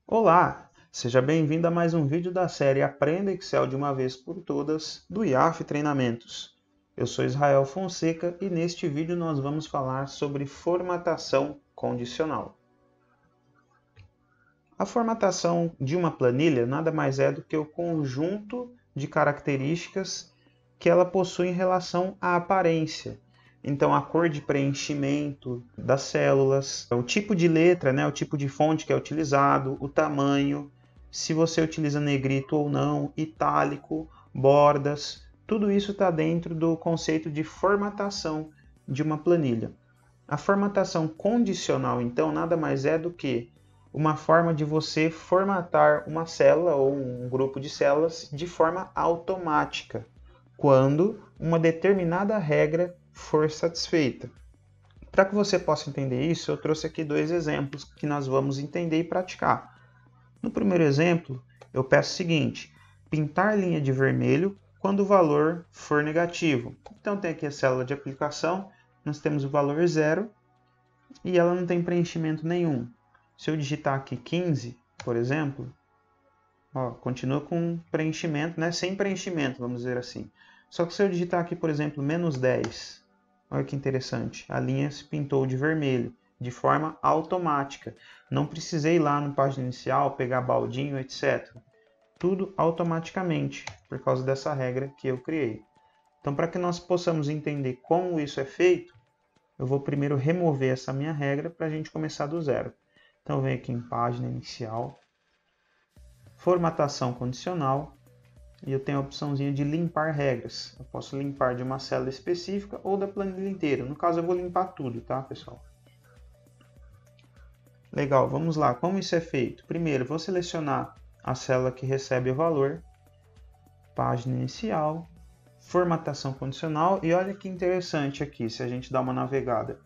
Olá, seja bem-vindo a mais um vídeo da série Aprenda Excel de uma vez por todas do IAF Treinamentos. Eu sou Israel Fonseca e neste vídeo nós vamos falar sobre formatação condicional. A formatação de uma planilha nada mais é do que o conjunto de características que ela possui em relação à aparência. Então, a cor de preenchimento das células, o tipo de letra, o tipo de fonte que é utilizado, o tamanho, se você utiliza negrito ou não, itálico, bordas, tudo isso está dentro do conceito de formatação de uma planilha. A formatação condicional, então, nada mais é do que uma forma de você formatar uma célula ou um grupo de células de forma automática, quando uma determinada regra for satisfeita. Para que você possa entender isso, eu trouxe aqui dois exemplos que nós vamos entender e praticar. No primeiro exemplo, eu peço o seguinte: pintar linha de vermelho quando o valor for negativo. Então tem aqui a célula de aplicação, nós temos o valor 0 e ela não tem preenchimento nenhum. Se eu digitar aqui 15, por exemplo, continua com preenchimento, sem preenchimento, vamos dizer assim. Só que se eu digitar aqui, por exemplo, menos 10, olha que interessante, a linha se pintou de vermelho, de forma automática. Não precisei ir lá na página inicial, pegar baldinho, etc. Tudo automaticamente, por causa dessa regra que eu criei. Então, para que nós possamos entender como isso é feito, eu vou primeiro remover essa minha regra para a gente começar do zero. Então, eu venho aqui em página inicial, formatação condicional, e eu tenho a opçãozinha de limpar regras. Eu posso limpar de uma célula específica ou da planilha inteira. No caso, eu vou limpar tudo, tá, pessoal? Legal, vamos lá. Como isso é feito? Primeiro, vou selecionar a célula que recebe o valor, página inicial, formatação condicional, e olha que interessante aqui, se a gente dá uma navegada.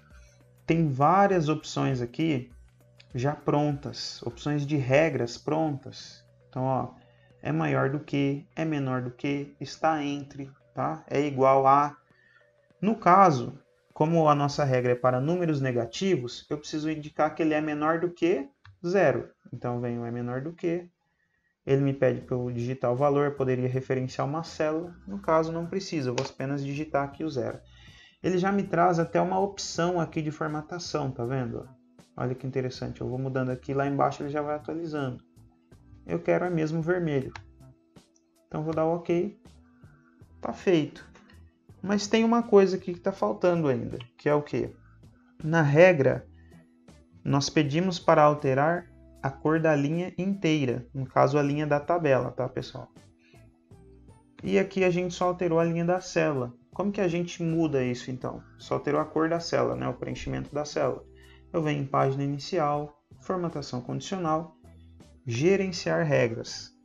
Tem várias opções aqui já prontas, opções de regras prontas. Então, é maior do que, é menor do que, está entre, tá? É igual a. No caso, como a nossa regra é para números negativos, eu preciso indicar que ele é menor do que 0. Então, venho é menor do que. Ele me pede para eu digitar o valor, eu poderia referenciar uma célula. No caso, não precisa, eu vou apenas digitar aqui o 0. Ele já me traz até uma opção aqui de formatação, tá vendo? Olha que interessante, eu vou mudando aqui, lá embaixo ele já vai atualizando. Eu quero é mesmo vermelho. Então vou dar o OK. Tá feito. Mas tem uma coisa aqui que está faltando ainda, que é o quê? Na regra, nós pedimos para alterar a cor da linha inteira, no caso a linha da tabela, tá, pessoal? E aqui a gente só alterou a linha da célula. Como que a gente muda isso então? Só alterou a cor da célula, o preenchimento da célula. Eu venho em página inicial, formatação condicional, gerenciar regras.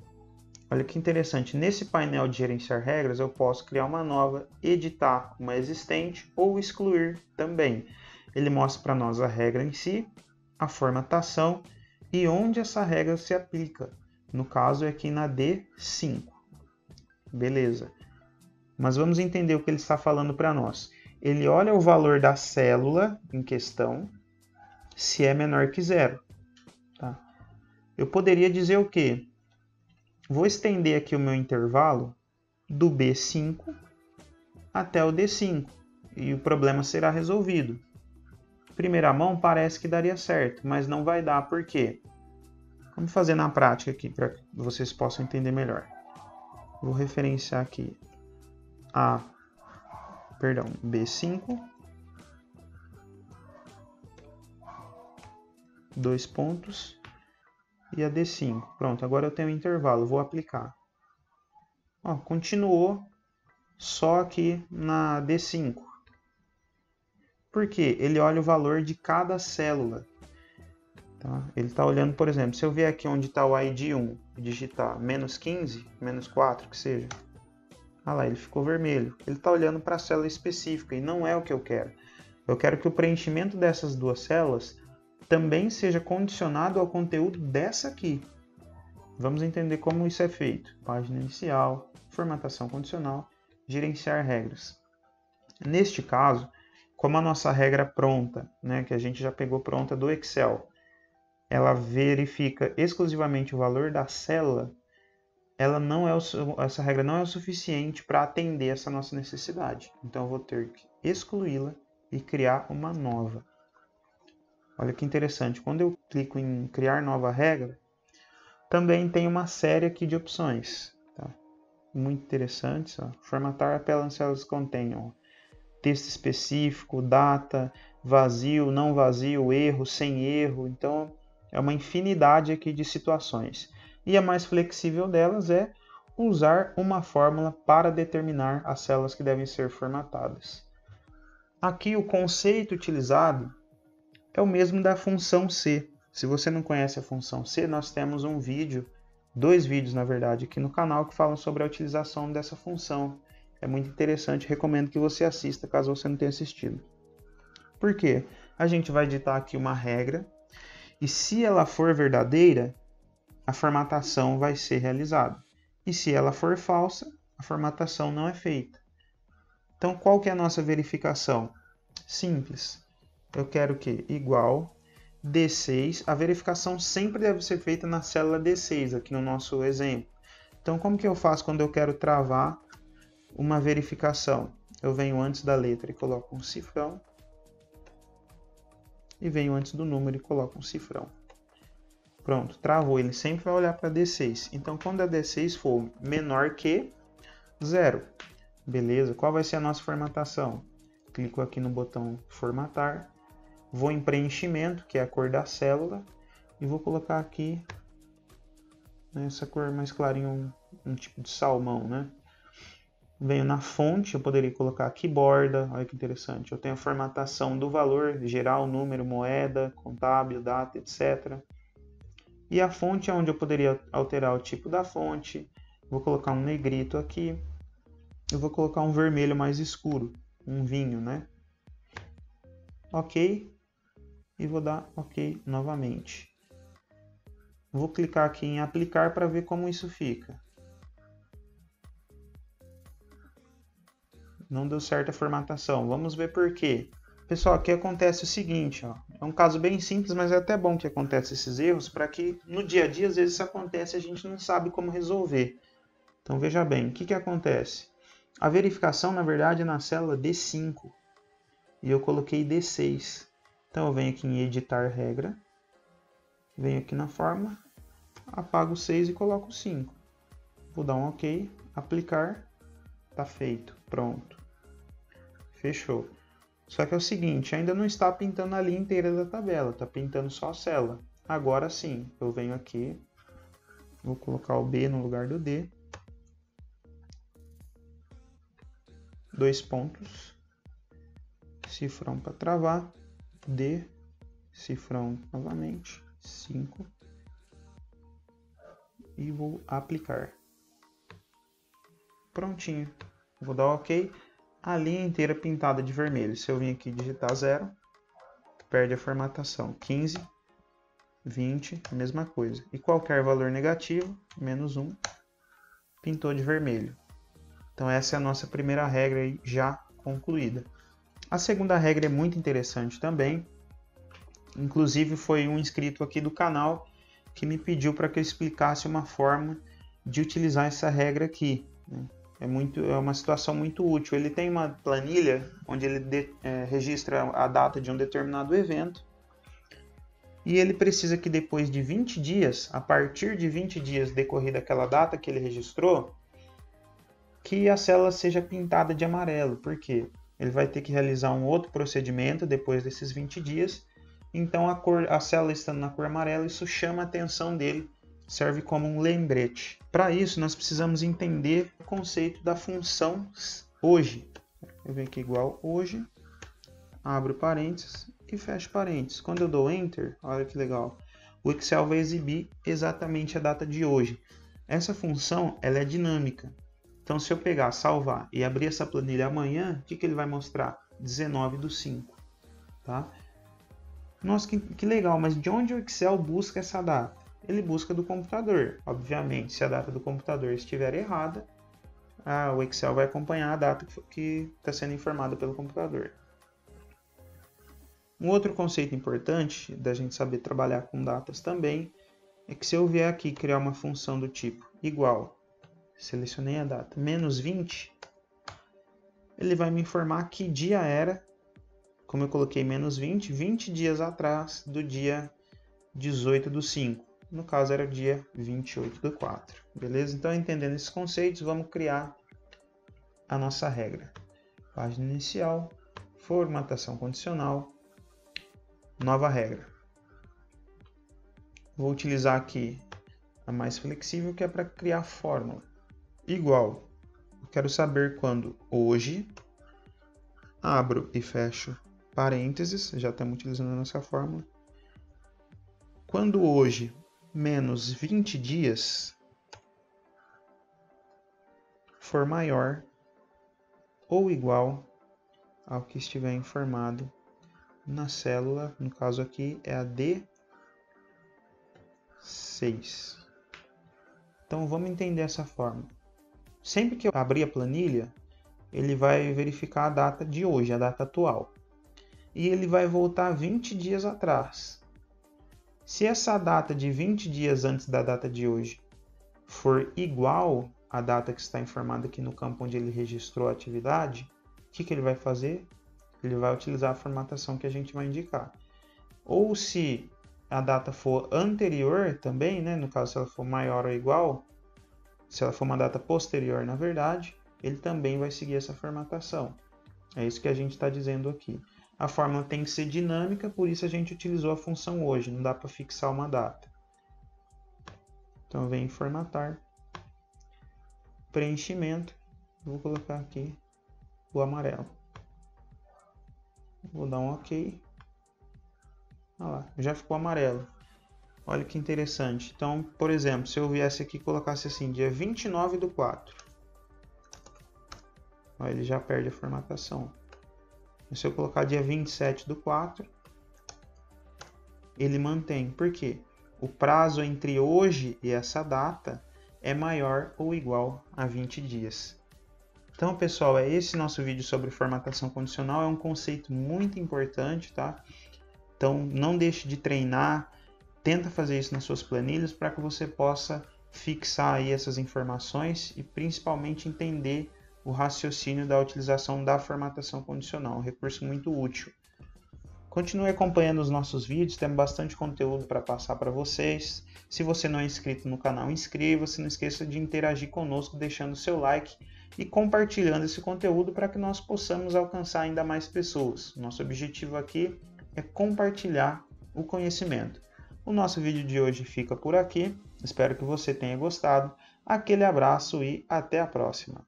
Olha que interessante, nesse painel de gerenciar regras eu posso criar uma nova, editar uma existente ou excluir também. Ele mostra para nós a regra em si, a formatação e onde essa regra se aplica. No caso é aqui na D5. Beleza. Mas vamos entender o que ele está falando para nós. Ele olha o valor da célula em questão, se é menor que 0. Tá? Eu poderia dizer o quê? Vou estender aqui o meu intervalo do B5 até o D5 e o problema será resolvido. Primeira mão parece que daria certo, mas não vai dar. Por quê? Vamos fazer na prática aqui para que vocês possam entender melhor. Vou referenciar aqui B5, dois pontos, e a D5. Pronto, agora eu tenho um intervalo, vou aplicar. Continuou só aqui na D5. Por quê? Ele olha o valor de cada célula. Tá? Ele está olhando, por exemplo, se eu vier aqui onde está o ID 1 e digitar menos 15, menos 4, que seja. Lá, ele ficou vermelho. Ele está olhando para a célula específica e não é o que eu quero. Eu quero que o preenchimento dessas duas células também seja condicionado ao conteúdo dessa aqui. Vamos entender como isso é feito. Página inicial, formatação condicional, gerenciar regras. Neste caso, como a nossa regra pronta, que a gente já pegou pronta do Excel, ela verifica exclusivamente o valor da célula, essa regra não é o suficiente para atender essa nossa necessidade. Então eu vou ter que excluí-la e criar uma nova. Olha que interessante, quando eu clico em criar nova regra, também tem uma série aqui de opções. Tá? Muito interessantes. Ó. Formatar appellant cells contém texto específico, data, vazio, não vazio, erro, sem erro. Então é uma infinidade aqui de situações. E a mais flexível delas é usar uma fórmula para determinar as células que devem ser formatadas. Aqui o conceito utilizado é o mesmo da função C. Se você não conhece a função C, nós temos um vídeo, 2 vídeos na verdade, aqui no canal que falam sobre a utilização dessa função. É muito interessante, recomendo que você assista caso você não tenha assistido. Por quê? A gente vai digitar aqui uma regra e se ela for verdadeira, a formatação vai ser realizada. E se ela for falsa, a formatação não é feita. Então, qual que é a nossa verificação? Simples. Eu quero que igual D6, a verificação sempre deve ser feita na célula D6, aqui no nosso exemplo. Então, como que eu faço quando eu quero travar uma verificação? Eu venho antes da letra e coloco um cifrão. E venho antes do número e coloco um cifrão. Pronto, travou. Ele sempre vai olhar para D6. Então, quando a D6 for menor que 0, beleza? Qual vai ser a nossa formatação? Clico aqui no botão formatar. Vou em preenchimento, que é a cor da célula, e vou colocar aqui essa cor mais clarinha, um tipo de salmão, né? Venho na fonte, eu poderia colocar aqui borda, olha que interessante. Eu tenho a formatação do valor, geral, número, moeda, contábil, data, etc. E a fonte é onde eu poderia alterar o tipo da fonte. Vou colocar um negrito aqui. Eu vou colocar um vermelho mais escuro, um vinho, né? Ok. E vou dar OK novamente. Vou clicar aqui em aplicar para ver como isso fica. Não deu certo a formatação. Vamos ver por quê. Pessoal, aqui acontece o seguinte, ó. É um caso bem simples, mas é até bom que aconteça esses erros, para que no dia a dia, às vezes isso acontece e a gente não sabe como resolver. Então veja bem, o que acontece? A verificação, na verdade, é na célula D5. E eu coloquei D6. Então eu venho aqui em editar regra, venho aqui na fórmula, apago o 6 e coloco o 5. Vou dar um OK, aplicar, tá feito, pronto. Fechou. Só que é o seguinte, ainda não está pintando a linha inteira da tabela, está pintando só a célula. Agora sim, eu venho aqui, vou colocar o B no lugar do D. 2 pontos, cifrão para travar, D, cifrão novamente, 5, e vou aplicar. Prontinho. Vou dar OK. A linha inteira pintada de vermelho. Se eu vir aqui digitar 0, perde a formatação. 15, 20, a mesma coisa. E qualquer valor negativo, menos 1, pintou de vermelho. Então essa é a nossa primeira regra aí já concluída. A segunda regra é muito interessante também. Inclusive foi um inscrito aqui do canal que me pediu para que eu explicasse uma forma de utilizar essa regra aqui. É uma situação muito útil. Ele tem uma planilha onde ele registra a data de um determinado evento e ele precisa que depois de 20 dias, a partir de 20 dias decorrida aquela data que ele registrou, que a célula seja pintada de amarelo. Por quê? Ele vai ter que realizar um outro procedimento depois desses 20 dias. Então a célula estando na cor amarela, isso chama a atenção dele, serve como um lembrete. Para isso, nós precisamos entender o conceito da função hoje. Eu venho aqui igual hoje, abro parênteses e fecho parênteses. Quando eu dou Enter, olha que legal, o Excel vai exibir exatamente a data de hoje. Essa função ela é dinâmica. Então, se eu pegar, salvar e abrir essa planilha amanhã, o que ele vai mostrar? 19/5. Tá? Nossa, que legal, mas de onde o Excel busca essa data? Ele busca do computador. Obviamente, se a data do computador estiver errada, o Excel vai acompanhar a data que está sendo informada pelo computador. Um outro conceito importante da gente saber trabalhar com datas também é que se eu vier aqui criar uma função do tipo igual, selecionei a data, menos 20, ele vai me informar que dia era, como eu coloquei menos 20, 20 dias atrás do dia 18/5. No caso era dia 28/4. Beleza? Então, entendendo esses conceitos, vamos criar a nossa regra. Página inicial, formatação condicional, nova regra. Vou utilizar aqui a mais flexível, que é para criar fórmula. Igual, eu quero saber quando hoje, abro e fecho parênteses, já estamos utilizando a nossa fórmula. Quando hoje menos 20 dias for maior ou igual ao que estiver informado na célula, no caso aqui é a D6. Então vamos entender essa fórmula. Sempre que eu abrir a planilha, ele vai verificar a data de hoje, a data atual. E ele vai voltar 20 dias atrás. Se essa data de 20 dias antes da data de hoje for igual à data que está informada aqui no campo onde ele registrou a atividade, o que ele vai fazer? Ele vai utilizar a formatação que a gente vai indicar. Ou se a data for anterior também, né? No caso, se ela for maior ou igual, se ela for uma data posterior, na verdade, ele também vai seguir essa formatação. É isso que a gente está dizendo aqui. A fórmula tem que ser dinâmica, por isso a gente utilizou a função hoje, não dá para fixar uma data. Então eu venho em formatar, preenchimento, vou colocar aqui o amarelo. Vou dar um OK. Olha lá, já ficou amarelo. Olha que interessante. Então, por exemplo, se eu viesse aqui e colocasse assim, dia 29/4. Olha, ele já perde a formatação. Se eu colocar dia 27/4, ele mantém. Por quê? O prazo entre hoje e essa data é maior ou igual a 20 dias. Então, pessoal, é esse nosso vídeo sobre formatação condicional. É um conceito muito importante, tá? Então, não deixe de treinar. Tenta fazer isso nas suas planilhas para que você possa fixar aí essas informações e principalmente entender o raciocínio da utilização da formatação condicional, um recurso muito útil. Continue acompanhando os nossos vídeos, temos bastante conteúdo para passar para vocês. Se você não é inscrito no canal, inscreva-se, não esqueça de interagir conosco deixando seu like e compartilhando esse conteúdo para que nós possamos alcançar ainda mais pessoas. Nosso objetivo aqui é compartilhar o conhecimento. O nosso vídeo de hoje fica por aqui, espero que você tenha gostado. Aquele abraço e até a próxima!